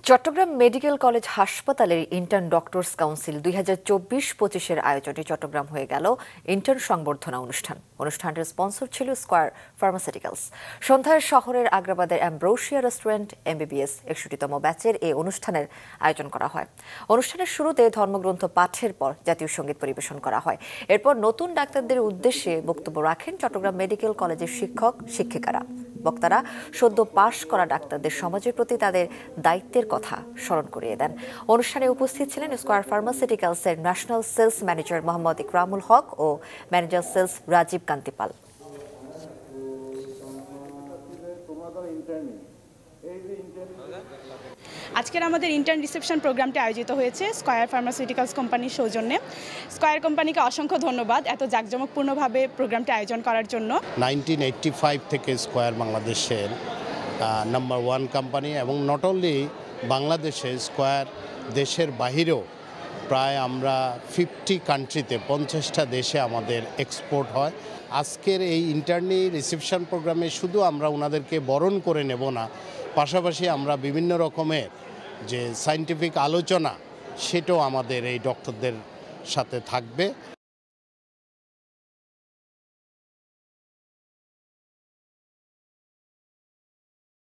Chittagong medical college হাসপাতালের intern doctors council 2024-25-এর আয়োজনে চট্টগ্রাম হয়ে গেল ইন্টার্ন সংবর্ধনা অনুষ্ঠানটির স্পন্সর ছিল স্কয়ার ফার্মাসিউটিক্যালস। সন্ধ্যায় শহরের আগ্রাবাদের অ্যাম্ব্রোসিয়া রেস্টুরেন্ট MBBS 61তম ব্যাচের এই অনুষ্ঠানের আয়োজন করা হয়। অনুষ্ঠানের শুরুতে ধর্মগ্রন্থ পাঠের পর জাতীয় সঙ্গীত পরিবেশন করা হয়। এরপর নতুন ডাক্তারদের উদ্দেশ্যে বক্তব্য রাখেন চট্টগ্রাম মেডিকেল কলেজের শিক্ষক শিক্ষিকারা। বক্তারা সদ্য পাশ করা ডাক্তারদের সমাজের প্রতি তাদের দায়িত্বের কথা স্মরণ করিয়ে দেন। অনুষ্ঠানে উপস্থিত ছিলেন স্কয়ার ফার্মাসিউটিক্যালসের national sales manager Mohammad Ikramul Haque ও ম্যানেজার সেলস রাজীব কান্তি পাল। আজকের আমাদের ইন্টার্ন রিসেপশন প্রোগ্রামটি আয়োজিত হয়েছে স্কয়ার ফার্মাসিউটিক্যালস কোম্পানির সৌজন্যে। স্কয়ার কোম্পানিকে অসংখ্য ধন্যবাদ এত জাঁকজমকপূর্ণভাবে প্রোগ্রামটি আয়োজন করার জন্য। 1985 থেকে স্কয়ার বাংলাদেশের নাম্বার 1 কোম্পানি, এবং নট অনলি বাংলাদেশে, স্কয়ার দেশের বাহিরেও প্রায় আমরা 50 কান্ট্রিতে 50টা দেশে আমাদের এক্সপোর্ট হয়। আজকের এই ইন্টার্নি রিসেপশন প্রোগ্রামে শুধু আমরা ওনাদেরকে বরণ করে নেব না, পাশাপাশি আমরা বিভিন্ন রকমের যে সায়েন্টিফিক আলোচনা সেটাও আমাদের এই ডক্টরদের সাথে থাকবে।